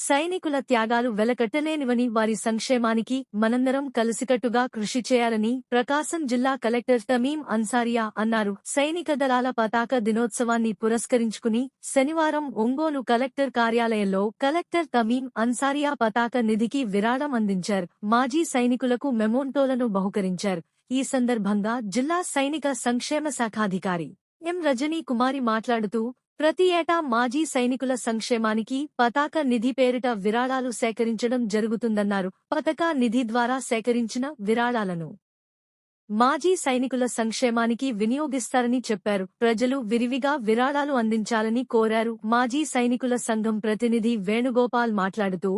సైనికుల త్యాగాలు వెలకట్టలేనివని, వారి సంక్షేమానికి మనందరం కలిసికట్టుగా కృషి చేయాలని ప్రకాశం జిల్లా కలెక్టర్ తమీం అన్సారియా అన్నారు. సైనిక దళాల పతాక దినోత్సవాన్ని పురస్కరించుకుని శనివారం ఒంగోలు కలెక్టర్ కార్యాలయంలో కలెక్టర్ తమీం అన్సారియా పతాక నిధికి విరాళం అందించారు. మాజీ సైనికులకు మెమోంటోలను బహుకరించారు. ఈ సందర్భంగా జిల్లా సైనిక సంక్షేమ శాఖాధికారి ఎం రజనీ కుమారి మాట్లాడుతూ, ప్రతి ఏటా మాజీ సైనికుల సంక్షేమానికి పతాక నిధి పేరిట విరాళాలు సేకరించడం జరుగుతుందన్నారు. పతాక నిధి ద్వారా సేకరించిన విరాళాలను మాజీ సైనికుల సంక్షేమానికి వినియోగిస్తారని చెప్పారు. ప్రజలు విరివిగా విరాళాలు అందించాలని కోరారు. మాజీ సైనికుల సంఘం ప్రతినిధి వేణుగోపాల్ మాట్లాడుతూ,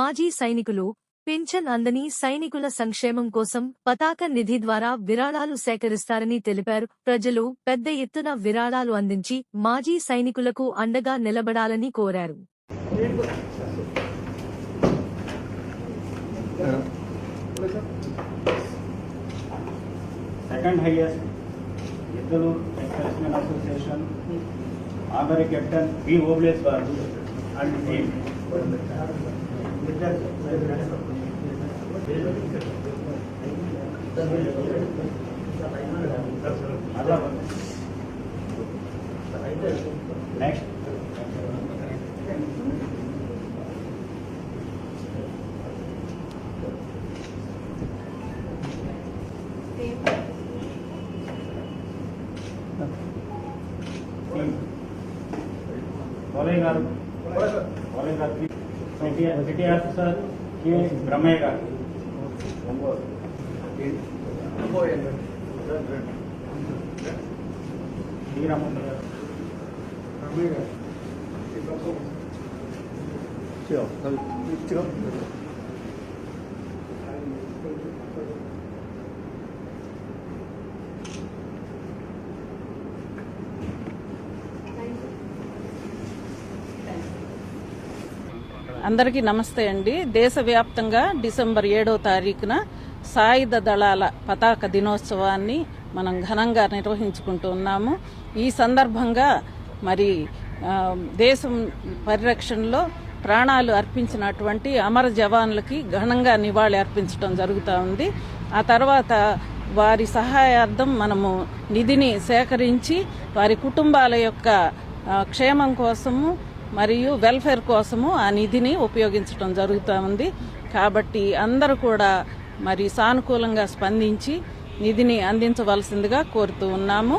మాజీ సైనికులు పింఛన్ అందని సైనికుల సంక్షేమం కోసం పతాక నిధి ద్వారా విరాళాలు సేకరిస్తారని తెలిపారు. ప్రజలు పెద్ద ఎత్తున విరాళాలు అందించి మాజీ సైనికులకు అండగా నిలబడాలని కోరారు. సెకండ్ హైయెస్ట్ ఇద్దరు ex servicemen association honorary captain B Obles గారు అండ్ టీమ్ నెక్స్ట్ గారు సిటీ ఆఫీసర్ కె బ్రహ్మయ్య గారు అందరికీ నమస్తే అండి. దేశవ్యాప్తంగా డిసెంబర్ 7వ తారీఖున సాయుధ దళాల పతాక దినోత్సవాన్ని మనం ఘనంగా నిర్వహించుకుంటూ ఉన్నాము. ఈ సందర్భంగా మరి దేశం పరిరక్షణలో ప్రాణాలు అర్పించినటువంటి అమర జవాన్లకి ఘనంగా నివాళి అర్పించడం జరుగుతూ ఉంది. ఆ తర్వాత వారి సహాయార్థం మనము నిధిని సేకరించి వారి కుటుంబాల యొక్క క్షేమం కోసము మరియు వెల్ఫేర్ కోసము ఆ నిధిని ఉపయోగించడం జరుగుతూ ఉంది. కాబట్టి అందరూ కూడా మరి సానుకూలంగా స్పందించి నిధిని అందించవలసిందిగా కోరుతూ ఉన్నాము.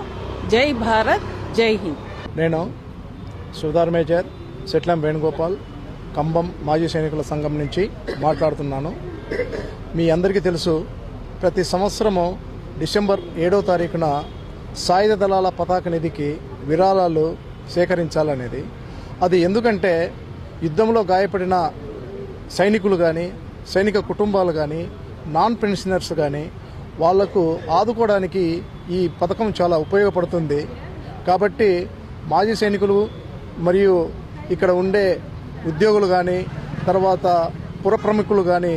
జై భారత్, జై హింద్. నేను సుధార్ మేజర్ సెట్లం వేణుగోపాల్, కంబం మాజీ సైనికుల సంఘం నుంచి మాట్లాడుతున్నాను. మీ అందరికీ తెలుసు, ప్రతి సంవత్సరము డిసెంబర్ 7వ తారీఖున సాయుధ దళాల పతాక నిధికి విరాళాలు సేకరించాలనేది. అది ఎందుకంటే యుద్ధంలో గాయపడిన సైనికులు కానీ, సైనిక కుటుంబాలు కానీ, నాన్ పెన్షనర్స్ కానీ వాళ్లకు ఆదుకోవడానికి ఈ పథకం చాలా ఉపయోగపడుతుంది. కాబట్టి మాజీ సైనికులు మరియు ఇక్కడ ఉండే ఉద్యోగులు కానీ, తర్వాత పుర ప్రముఖులు కానీ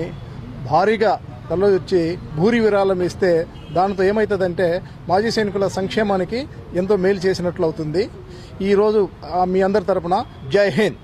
భారీగా తరలి వచ్చి భూరి విరాళం ఇస్తే దానితో ఏమవుతుందంటే మాజీ సైనికుల సంక్షేమానికి ఎంతో మేలు చేసినట్లు అవుతుంది. ఈరోజు మీ అందరి తరపున జై హింద్.